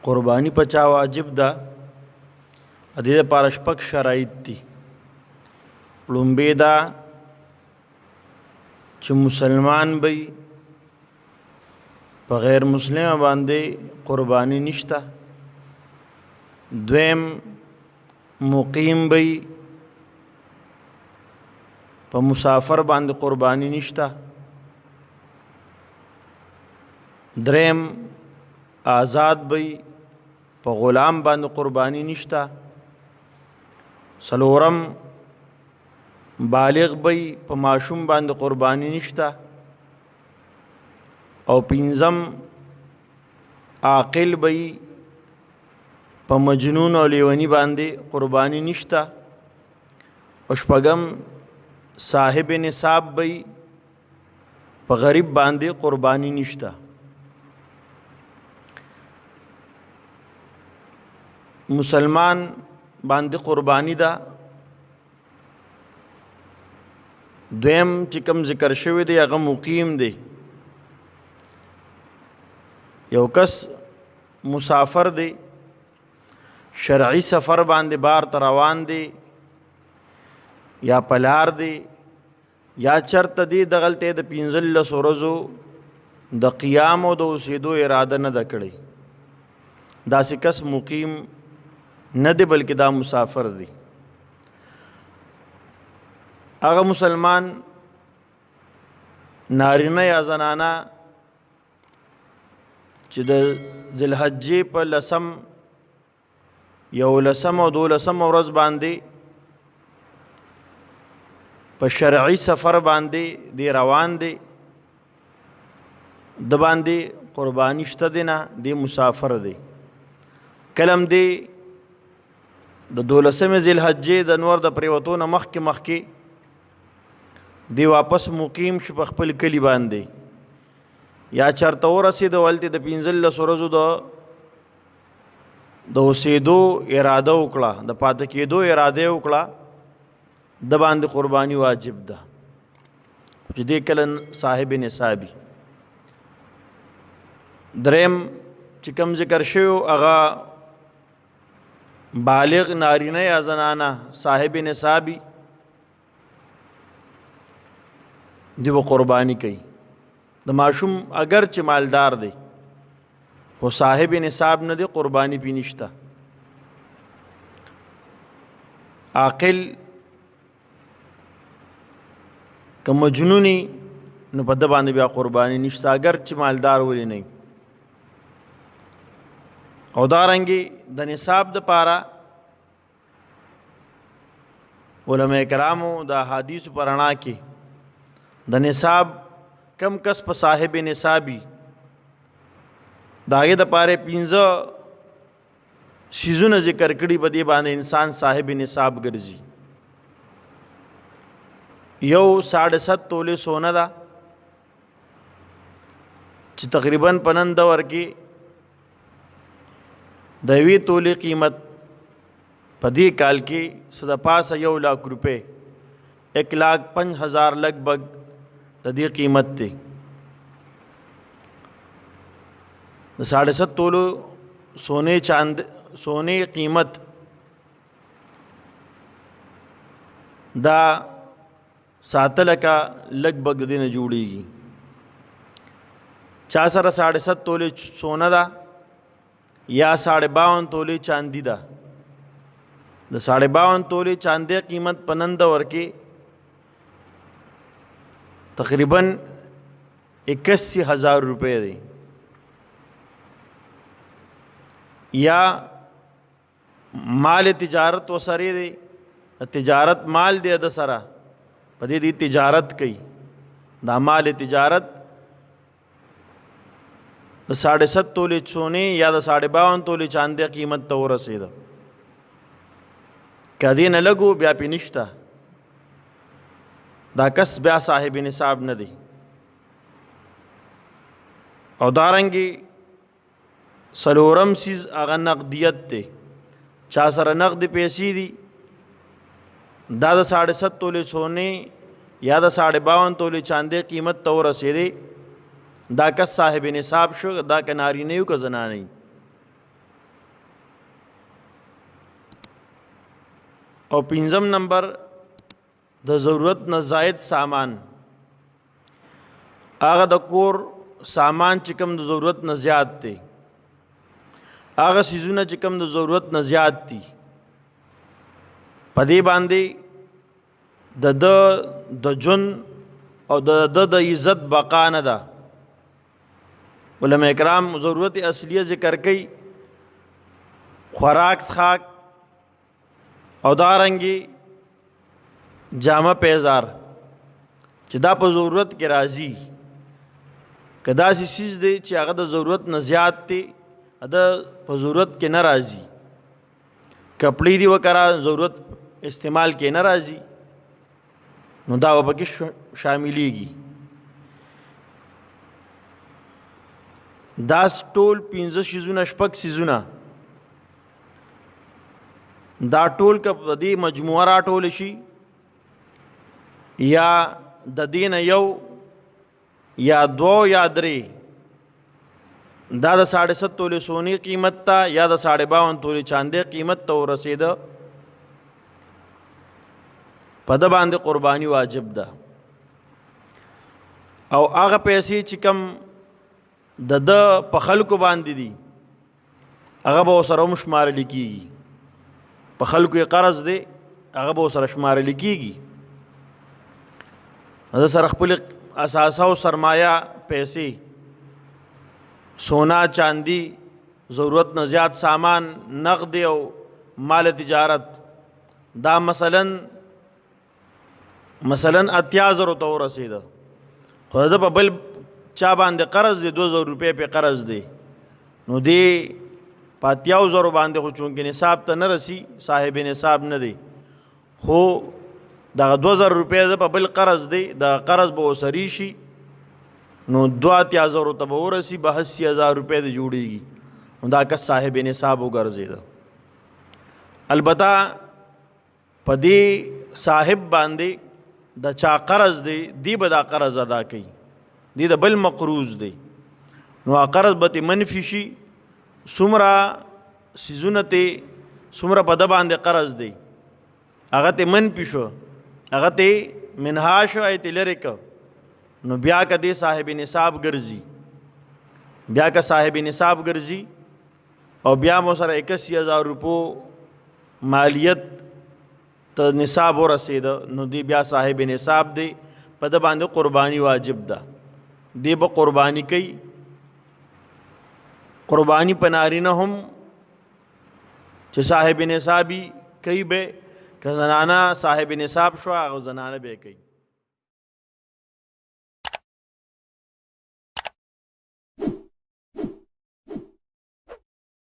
قربانی پچا واجب ده ادې لپاره شپږ شرایط دي. لومبې دا چې مسلمان به په غیر مسلم باندې قربانی نشته. دویم مقیم به په مسافر باندې قربانی نشته. دریم آزاد به په غلام باندې قربانی نشته. سلورم بالغ به په ماشوم باندې قربانی نشته. او پنځم عاقل به په مجنون او لیونی باندې قربانی نشته. او شپږم صاحب نصاب به په غریب باندې قربانی نشته. مسلمان باندې قربانی ده. دویم چې کوم ذکر شوی دی هغه مقیم دی. یو کس مسافر دی، شرعي سفر باندې بار ته روان دی، یا پلار دی، یا چرته دی دغلته د 15 ورځو د قیام او د اوسېدو اراده نه ده کړې. داسې کس مقیم نه دی بلکې دا مسافر دی. هغه مسلمان نارینه یا زنانه چې د ذوالحجې په 10 11 او 12 ورځ باندې په شرعي سفر باندې دی روان دی، د باندې قربانی شته دی نه، دی مسافر دی. کلم دی د 12 ذوالحجې د نور د پریوتو نه مخکې دی واپس مقیم شو په خپل کلی باندې، یا چرته ورسېد ولته د 15 ورځو د اوسېدو اراده وکړه، د پاتې کېدو اراده وکړه، د باندې قربانی واجب ده چې دې کله صاحب نصابي. دریم چې کوم ذکر شوی هغه بالغ نارینه یا زنانه صاحب نصابی دی و قربانی کوي. د ماشوم اگر چې مالدار دی خو صاحب نصاب نه دی، قربانی پې نشته. عاقل که مجنونی نو په ده باندې بیا قربانی نشته اگر چې مالدار ولی نه. او دارنګې د نصاب د پاره علماء کرامو د احادیث په رڼا کې د نصاب کم کس په صاحب نصابي د هغې دپاره 15 څیزونه ذکر کړي، په دې باندې انسان صاحب نصاب ګرځي. یو 7.5 تولې سونه ده چې تقریبا په نن دور کې د 1 تولې قیمت په دې کال کې څه د پاسه 1 लाख روپے 1,05,000 لگ بھگ د دې قیمت دی. د 7.5 تولو سونے قیمت دا 7 لکه لگ بھگ د دې نه جوړیږي. چا سره 7.5 تولې سونه ده یا 52 تولې چاندی ده. د 52 تولې چاندی قیمت په نن دور کې تقریبا 81,000 روپے دی. یا مال تجارت و سره دی، تجارت مال دی د سره په دې دی تجارت کوي. دا مال تجارت د 7.5 تولې سونه یا د 52 تولې چاندی قیمت ته ورسېده. که دې نه لګو بیا پې نشته، دا کس بیا صاحب نصاب نه دی. او دارنګې څلورم څیز هغه نقدیت دی. چا سره نقد پیسې دي دا د 7.5 تولې سونه یا د 52 تولې چاندې قیمت ته ورسېدې، دا کس صاحب نصاب شو، دا که نارینه یو که زنانه یي. او 5 نمبر د ضرورت نه زائد سامان، هغه د کور سامان چې کوم د ضرورت نه زیات دی، هغه سیزونه چې کوم د ضرورت نه زیات دي، په دې باندې د جون او د عزت بقا نه ده. علماء کرام ضرورت اصلیه ذکر کوي، خوراک څښاک او دارنګي جامه پیزار چې دا په ضرورت کې راځي. که داسې چیز دی چې هغه د ضرورت نه زیات دی، د په ضرورت کې نه راځي، کپړې دی وکړه ضرورت استعمال کې نه راځي، نو دا به پکې شاملېږي. دا ټول 15 شیزونه 6 سیزونه دا ټول که په دې مجموعه راټول شي یا د دې نه یو یا 2 یا 3 دا د 7.5 تولې سونی قیمت ته یا د 52 تولې چاندې قیمت ته ورسېده، په ده باندې قرباني واجب ده. او هغه پیسې چې کم د په خلکو باندې دي هغه به ورسره هم شمارل کېږي. په خلکو یې قرض دی، هغه به ورسره شمارل کېږي. د سره خپل اساسه او سرمایه پیسې، سونا چاندی، ضرورت نه زیات سامان، نقد او مال تجارت، دا مثلا 80,000 ته ورسېده، خو د په بل چا باندې قرض دی 2,000 روپۍ په قرض دی، نو دی په 80,000 باندې خو چونکې نصاب ته نه رسی، صاحب نصاب نه دی، خو دغه 2,000 روپۍ د په بل قرض دی، د قرض به وسري شي، نو 2,000 ته به ورسي، به 80,000 روپۍ د جوړېږي، نو دا کس صاحب نصاب وګرځېده. البته په دې صاحب باندې د چا قرض دی، دی به دا قرض ادا کوي، دی د بل مقروض دی، نو قرض به منفي شي. څومره سیزونه ته څومره په ده باندې قرض دی هغه ته منفي شو، هغه ته منها شو، ایت لرې که، نو بیا که دی صاحب نصاب ګرځي، بیا که صاحب نصاب ګرځي او بیا مو سره 81,000 روپو مالیت ته نصاب ورسېده، نو دی بیا صاحب نصاب دی، په ده باندې قرباني واجب ده، دی به قرباني کوي. قربانی په نارینه هم چې صاحب نصابي کوي به، که زنانه صاحب نصاب شو هغه زنانه به کوي.